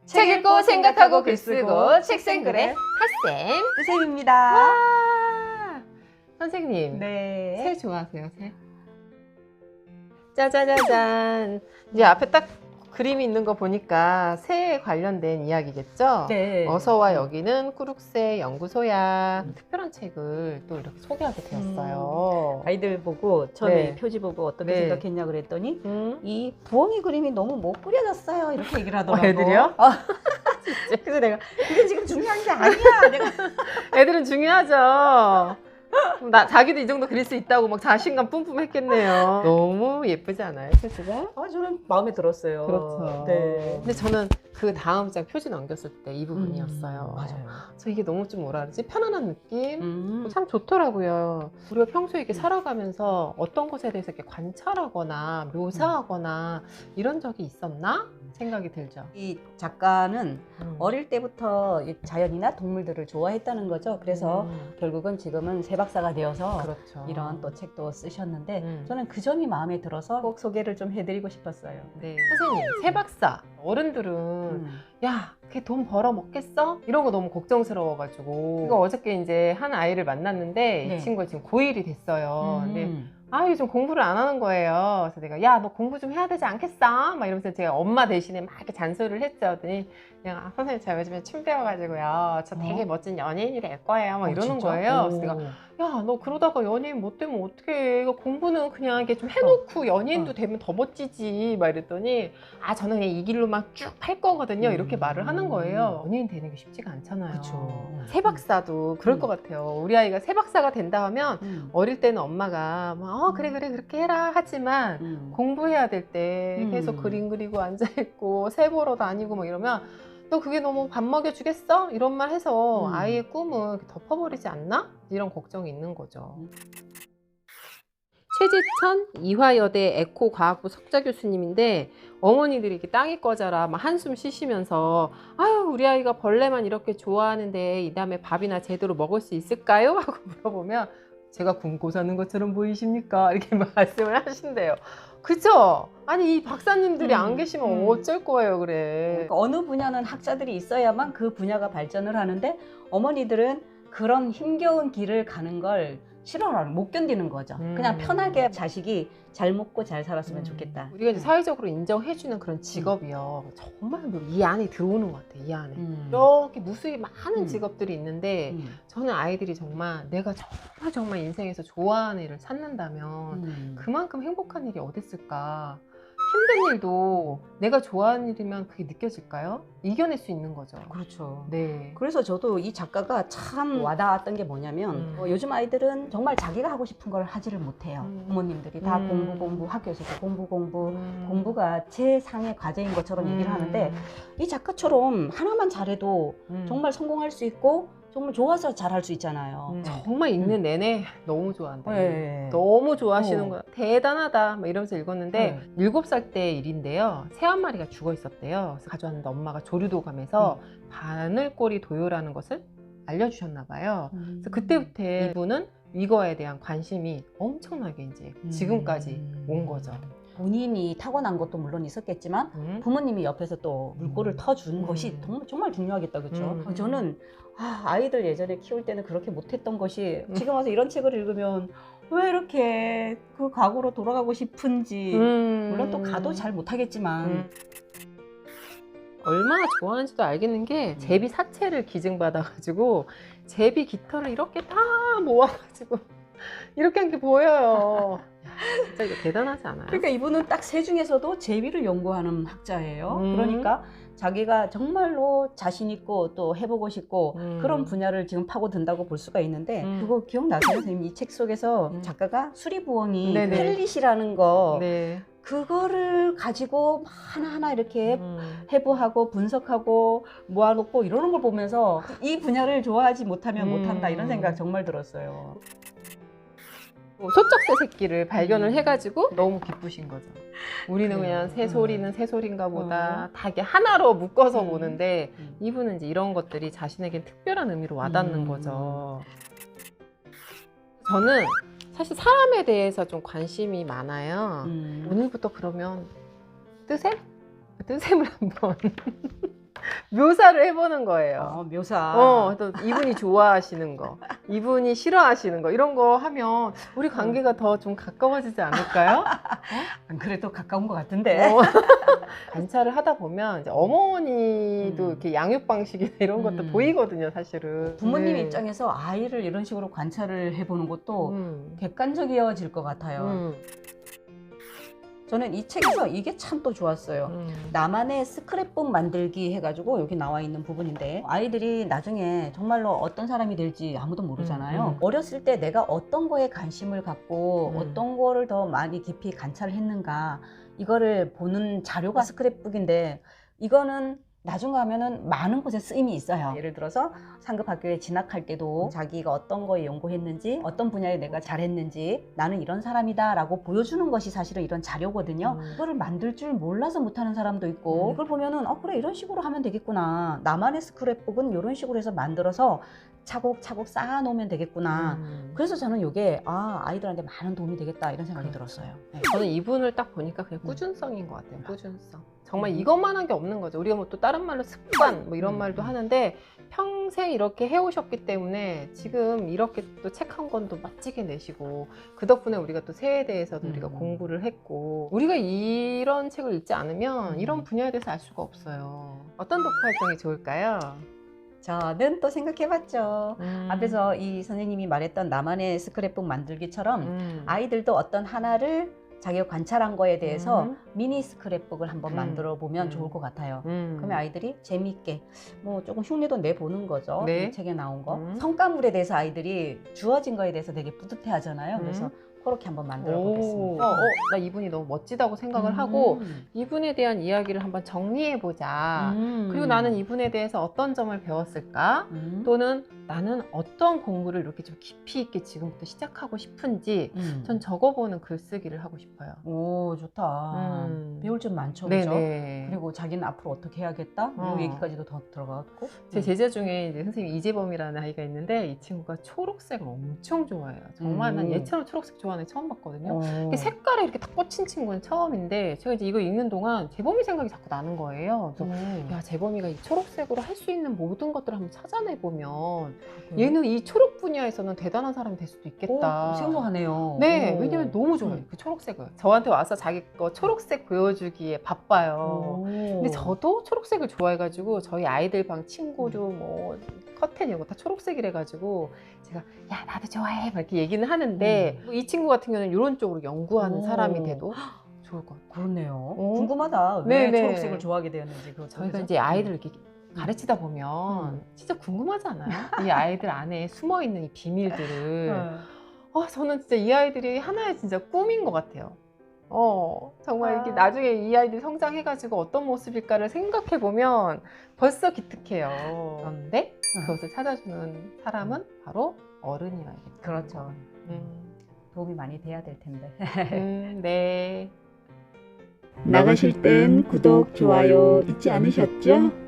책 읽고 생각하고 글 쓰고 책생글의 핫쌤 뜨쌤입니다. 와! 선생님, 네. 새 좋아하세요? 새? 짜자자잔. 이제 앞에 딱 그림이 있는 거 보니까 새에 관련된 이야기겠죠? 네. 어서와 여기는 꾸룩새 연구소야. 특별한 책을 또 이렇게 소개하게 되었어요. 아이들 보고 처음에 네. 표지 보고 어떻게 네. 생각했냐 그랬더니 이 부엉이 그림이 너무 못 그려졌어요 이렇게 얘기를 하더라고. 애들이요? 그래서 내가 그게 지금 중요한 게 아니야. 내가 애들은 중요하죠. 자기도 이 정도 그릴 수 있다고 막 자신감 뿜뿜 했겠네요. 너무 예쁘지 않아요, 표지가? 저는 마음에 들었어요. 그렇죠. 네. 근데 저는 그 다음 장 표지 넘겼을 때 이 부분이었어요. 맞아요. 저 이게 너무 좀 뭐라 그러지? 편안한 느낌? 음. 참 좋더라고요. 우리가 평소에 이렇게 살아가면서 어떤 것에 대해서 이렇게 관찰하거나 묘사하거나 이런 적이 있었나? 생각이 들죠. 이 작가는 어릴 때부터 이 자연이나 동물들을 좋아했다는 거죠. 그래서 결국은 지금은 새박사가 되어서 그렇죠. 이런 또 책도 쓰셨는데 저는 그 점이 마음에 들어서 꼭 소개를 좀 해드리고 싶었어요. 네. 선생님, 새박사. 어른들은 야, 걔 돈 벌어 먹겠어? 이런 거 너무 걱정스러워가지고. 이거 어저께 이제 한 아이를 만났는데 네. 이 친구가 지금 고1이 됐어요. 근데 요즘 공부를 안 하는 거예요. 그래서 내가 야, 너 공부 좀 해야 되지 않겠어? 막 이러면서 제가 엄마 대신에 막 이렇게 잔소리를 했죠. 그랬더니 그냥 선생님 제가 요즘에 춤 배워가지고요. 저 되게 멋진 연예인이 될 거예요. 막 이러는 진짜? 거예요. 그래서 내가 야, 너 그러다가 연예인 못 되면 어떡해. 이거 공부는 그냥 이렇게 좀 해놓고 연예인도 되면 더 멋지지. 막 이랬더니 저는 그냥 이 길로만 쭉 팔 거거든요. 이렇게 말을 하는 거예요. 연예인 되는 게 쉽지가 않잖아요. 그렇죠. 새박사도 그럴 것 같아요. 우리 아이가 새박사가 된다 하면 어릴 때는 엄마가 막 그래 그렇게 해라 하지만 공부해야 될 때 계속 그림 그리고 앉아있고 새 보러 다니고 막 이러면 너 그게 너무 밥 먹여주겠어? 이런 말 해서 아이의 꿈을 덮어버리지 않나? 이런 걱정이 있는 거죠. 최지천 이화여대 에코과학부 석좌 교수님인데 어머니들이 이렇게 땅이 꺼져라 막 한숨 쉬시면서 아유 우리 아이가 벌레만 이렇게 좋아하는데 이 다음에 밥이나 제대로 먹을 수 있을까요? 하고 물어보면 제가 굶고 사는 것처럼 보이십니까? 이렇게 말씀을 하신대요. 그쵸? 아니 이 박사님들이 안 계시면 어쩔 거예요 그래. 그러니까 어느 분야는 학자들이 있어야만 그 분야가 발전을 하는데 어머니들은 그런 힘겨운 길을 가는 걸 싫어하는, 못 견디는 거죠. 그냥 편하게 자식이 잘 먹고 잘 살았으면 좋겠다. 우리가 이제 사회적으로 인정해주는 그런 직업이요. 정말 이 안에 들어오는 것 같아요. 이 안에. 이렇게 무수히 많은 직업들이 있는데 저는 아이들이 정말 내가 정말 인생에서 좋아하는 일을 찾는다면 그만큼 행복한 일이 어디 있을까. 힘든 일도 내가 좋아하는 일이면 그게 느껴질까요? 이겨낼 수 있는 거죠. 그렇죠. 네. 그래서 저도 이 작가가 참 와닿았던 게 뭐냐면 요즘 아이들은 정말 자기가 하고 싶은 걸 하지를 못해요. 부모님들이 다 공부 학교에서도 공부가 제상의 과제인 것처럼 얘기를 하는데 이 작가처럼 하나만 잘해도 정말 성공할 수 있고 정말 좋아서 잘할 수 있잖아요. 정말 읽는 내내 너무 좋아한다. 네. 너무 좋아하시는 거야. 대단하다. 막 이러면서 읽었는데 7살 때 일인데요. 새 한 마리가 죽어 있었대요. 그래서 가져왔는데 엄마가 조류도감에서 바늘꼬리 도요라는 것을 알려주셨나 봐요. 그래서 그때부터 이분은 이거에 대한 관심이 엄청나게 이제 지금까지 온 거죠. 본인이 타고난 것도 물론 있었겠지만 부모님이 옆에서 또 물꼬를 터준 것이 정말 중요하겠다, 그렇죠? 저는 아이들 예전에 키울 때는 그렇게 못했던 것이 지금 와서 이런 책을 읽으면 왜 이렇게 그 과거로 돌아가고 싶은지 물론 또 가도 잘 못하겠지만 얼마나 좋아하는지도 알겠는 게 제비 사체를 기증받아가지고 제비 깃털을 이렇게 다 모아가지고 이렇게 한 게 보여요. 진짜 이거 대단하지 않아요? 그러니까 이분은 딱 새 중에서도 제비를 연구하는 학자예요. 그러니까 자기가 정말로 자신 있고 또 해보고 싶고 그런 분야를 지금 파고든다고 볼 수가 있는데 그거 기억나세요? 선생님 이 책 속에서 작가가 수리부엉이 펠릿이라는 거 그거를 가지고 하나하나 이렇게 해부하고 분석하고 모아놓고 이러는 걸 보면서 이 분야를 좋아하지 못하면 못한다 이런 생각 정말 들었어요. 소쩍새 새끼를 발견을 해가지고 너무 기쁘신 거죠. 우리는 그냥 새소리는 새소리인가 보다 다 이게 하나로 묶어서 보는데 이분은 이제 이런 것들이 자신에겐 특별한 의미로 와닿는 거죠. 저는 사실 사람에 대해서 좀 관심이 많아요. 오늘부터 그러면 뜨셈을 한번 묘사를 해보는 거예요. 묘사. 또 이분이 좋아하시는 거, 이분이 싫어하시는 거 이런 거 하면 우리 관계가 더 좀 가까워지지 않을까요? 안 그래도 가까운 것 같은데. 관찰을 하다 보면 이제 어머니도 이렇게 양육 방식이나 이런 것도 보이거든요, 사실은. 부모님 네. 입장에서 아이를 이런 식으로 관찰을 해보는 것도 객관적이어질 것 같아요. 저는 이 책에서 이게 참 또 좋았어요. 나만의 스크랩북 만들기 해가지고 여기 나와 있는 부분인데, 아이들이 나중에 정말로 어떤 사람이 될지 아무도 모르잖아요. 어렸을 때 내가 어떤 거에 관심을 갖고 어떤 거를 더 많이 깊이 관찰을 했는가, 이거를 보는 자료가 스크랩북인데, 이거는 나중 가면은 많은 곳에 쓰임이 있어요. 예를 들어서 상급 학교에 진학할 때도 자기가 어떤 거에 연구했는지, 어떤 분야에 내가 잘했는지, 나는 이런 사람이다 라고 보여주는 것이 사실은 이런 자료거든요. 이거를 만들 줄 몰라서 못하는 사람도 있고, 이걸 보면은 그래, 이런 식으로 하면 되겠구나, 나만의 스크랩북은 이런 식으로 해서 만들어서 차곡차곡 쌓아놓으면 되겠구나. 그래서 저는 이게 아이들한테 많은 도움이 되겠다 이런 생각이 들었어요. 네. 저는 이분을 딱 보니까 그냥 꾸준성인 것 같아요. 꾸준성. 정말 이것만 한 게 없는 거죠. 우리가 뭐 또 다른 말로 습관 뭐 이런 말도 하는데, 평생 이렇게 해오셨기 때문에 지금 이렇게 또 책 한 권도 멋지게 내시고, 그 덕분에 우리가 또 새에 대해서도 우리가 공부를 했고, 우리가 이런 책을 읽지 않으면 이런 분야에 대해서 알 수가 없어요. 어떤 독서 활동이 좋을까요? 저는 또 생각해봤죠. 앞에서 이 선생님이 말했던 나만의 스크랩북 만들기처럼 아이들도 어떤 하나를 자기가 관찰한 거에 대해서 미니 스크랩북을 한번 만들어 보면 좋을 것 같아요. 그러면 아이들이 재미있게 뭐 조금 흉내도 내보는 거죠. 네. 이 책에 나온 거. 성과물에 대해서 아이들이 주어진 거에 대해서 되게 뿌듯해 하잖아요. 그래서 그렇게 한번 만들어 보겠습니다. 나 이분이 너무 멋지다고 생각을 하고 이분에 대한 이야기를 한번 정리해 보자. 그리고 나는 이분에 대해서 어떤 점을 배웠을까? 또는 나는 어떤 공부를 이렇게 좀 깊이 있게 지금부터 시작하고 싶은지 전 적어보는 글쓰기를 하고 싶어요. 오, 좋다. 배울 점 많죠, 네네. 그죠? 그리고 자기는 앞으로 어떻게 해야겠다? 이 얘기까지도 더 들어갔고. 제 제자 중에 이제 선생님 이재범이라는 아이가 있는데, 이 친구가 초록색을 엄청 좋아해요. 정말 난 얘처럼 초록색 좋아하는 애 처음 봤거든요. 색깔에 이렇게 딱 꽂힌 친구는 처음인데, 제가 이제 이거 읽는 동안 재범이 생각이 자꾸 나는 거예요. 그래서 야, 재범이가 이 초록색으로 할 수 있는 모든 것들을 한번 찾아내보면 얘는 이 초록 분야에서는 대단한 사람이 될 수도 있겠다. 생소하네요. 네, 왜냐면 너무 좋아요. 그 초록색을. 저한테 와서 자기 거 초록색 보여주기에 바빠요. 근데 저도 초록색을 좋아해가지고 저희 아이들 방 침구류 뭐 커튼 이런 거 다 초록색이래가지고 제가 야, 나도 좋아해 막 이렇게 얘기는 하는데, 이 친구 같은 경우는 이런 쪽으로 연구하는 사람이 돼도 좋을 것 같아요. 그렇네요. 궁금하다. 왜 네네. 초록색을 좋아하게 되었는지. 저희가 그죠? 이제 아이들 이렇게 가르치다 보면 진짜 궁금하지 않아요? 이 아이들 안에 숨어 있는 이 비밀들을. 저는 진짜 이 아이들이 하나의 진짜 꿈인 것 같아요. 정말 이렇게 나중에 이 아이들이 성장해가지고 어떤 모습일까를 생각해 보면 벌써 기특해요. 그런데 그것을 찾아주는 사람은 바로 어른이어야겠죠. 그렇죠. 도움이 많이 돼야 될 텐데. 네. 나가실 땐 구독, 좋아요 잊지 않으셨죠?